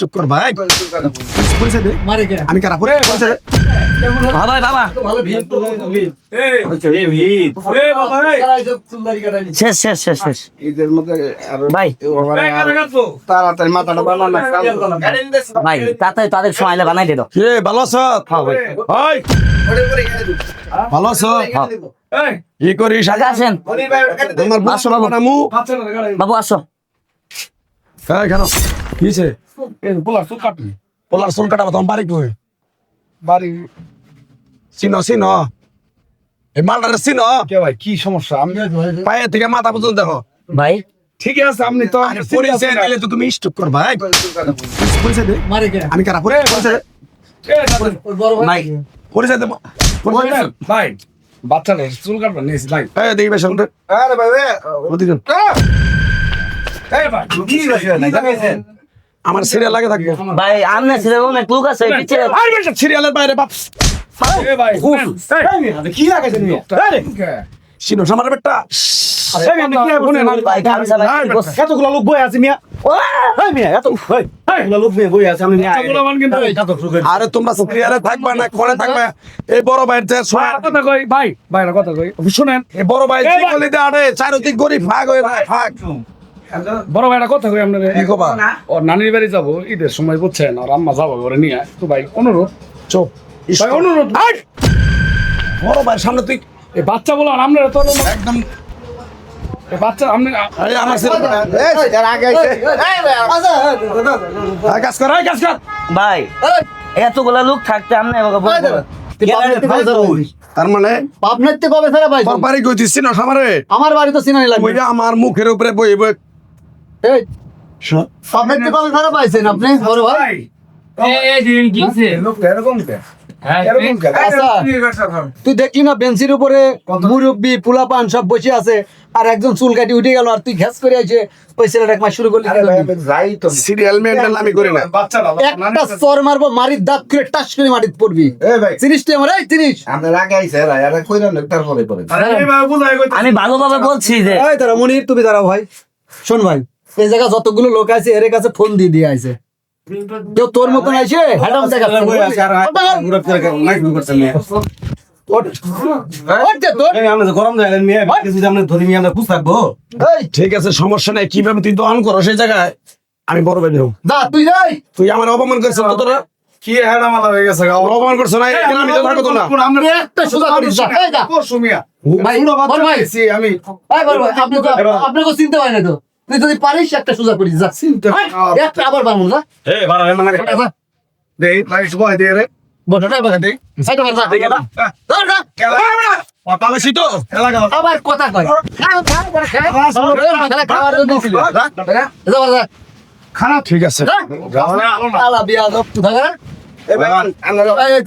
Stop কর ভাই পরিচয় দে মারে কে আমি কারা পরে পরিচয় দে বাবা বাবা ভালো ভিড় তো শেষ শেষ শেষ শেষ এদের মধ্যে আর ভাই তাড়াতাড়ি মাথাটা বানানো ভাই তাতে তাদের সময় বানাই দে দাও কি রে ভালো আছো হ্যাঁ ভাই ভাই ভালো আছো কি করিস আগে আসেন আমার বাসা বাবা নামু বাবু আসো হ্যাঁ কেন কি হয়েছে পোলার চুল কাটাবো তোমার বাড়ি কই বাড়ি চিনো এই মালটারে চিনো কে ভাই কি সমস্যা? আমি পায়ে থেকে মাথা পর্যন্ত দেখো ভাই ঠিক আছে, আপনি তো পরিচয় দিলে তো তুমি স্টপ কর ভাই পরিচয় দে মারে কে আমি কারা পরে পরিচয় দে ওই বড় ভাই ভাই পরিচয় দেবো পরিচয় দে ভাই বাচ্চা নেই, চুল কাটবেন নিয়েছি ভাই। এই দেখি বেশ শুনতে আরে ভাই ওদিকে এই ভাই কি বিষয় নাই জানেন? আমার সিরিয়াল লাগে থাকবো ভাই আমনে ছেলে অনেক লোক আছে পিছে আর বেশ সিরিয়ালের বাইরে বাপ এই ভাই কি লাগাইছে নিয়ে? চিনো আমার বেটা ভাই কাম চালা এতগুলো লোক বই আছে মিয়া। এই মিয়া এতগুলো লোক বই আছে, আমি এতগুলো মান কিন্তু আরে তোমরা সিরিয়ালে থাকবা না কোনে থাকবা এই বড় ভাইয়ের যে কথা কই ভাই, ভাইরা কথা কই শুনেন। এই বড় ভাই চিকলি দে আরে চারদিক গরিব ভাগ হয়ে ভাগ বড় ভাইরা কথা কই আপনাদের কি কবা ওর নানির বাড়ি যাবো ঈদের সময়, বুঝছেন? আর আম্মা যাবো ওরে নিয়ে, তো ভাই অনুরোধ, চুপ ভাই অনুরোধ। বড় ভাইয়ের সামনে তুই এই বাচ্চা বলো আপনারা তো একদম এই বাচ্চা আপনি আরে আমার কাজ কর কাজ কর ভাই এতগুলা লোক থাকতে আমনে তার মানে পাবনাতে কবে ছাড়া পাইছো তোর বাড়ি কই দিছিস না আমারে আমার বাড়ি তো চিনাই লাগবে ওইটা আমার মুখের উপরে বই বই এই পাবনাতে কবে ছাড়া পাইছেন আপনি বড় ভাই লোকটা এরকম কে? এরকম কে? আচ্ছা তুই দেখলি না বেঞ্চির উপরে মুরব্বি পোলাপান সব বসে আছে আর একজন চুল কাটি উঠে গেল আর তুই ঘ্যাস করে আছে ওই ছেলেটা একবার শুরু করলি আরে ভাই আমি যাই তো সিরিয়াল মেন্টাল আমি করি না বাচ্চাটা একটা চর মারবো মারির দাঁত করে টাস করে মাটিতে পড়বি এই ভাই জিনিস তুই আমার এই জিনিস আপনার আগে আইছে আর কইরা না তারপরে পরে আরে ভাই বুঝাই কই আমি ভালোভাবে বলছি যে এই তারা মনির তুমি দাঁড়াও ভাই শোন ভাই এই জায়গা যতগুলো লোক আছে এর কাছে ফোন দিয়ে আইছে কেউ তোর মতন আইছে হ্যাডাম দেখা গরম জায়গায় মেয়ে কিছু আমরা ধরি নিয়ে আমরা খুশ থাকবো। ঠিক আছে সমস্যা নাই কিভাবে তুই দহন করো সেই জায়গায় আমি বড় ভাই দেবো যা তুই যাই তুই আমার অপমান করছিস না তোরা কি হেডামালা হয়ে গেছে গা? আমার অপমান করছ না আমি তো থাকতো না আমরা একটা সোজা করিস যা এই যা পরশু মিয়া ভাই পুরো বাচ্চা বল ভাই পেয়েছি আমি। ভাই বল ভাই আপনাকে চিনতে হয় না তো তুই যদি পারিস একটা সোজা করিস যা চিনতে ভাই, একটা আবার বানবো যা এই বাড়া মানে দেই লাইট বয় দে রে বড়টা বাগা দে সাইড মার যা ধর যা কথা বেশি তো আবার কথা কয় খাওয়ার জন্য ছিল যা খারাপ ঠিক আছে আলা বিয়া দপ তুই থাকা এই ভাই এই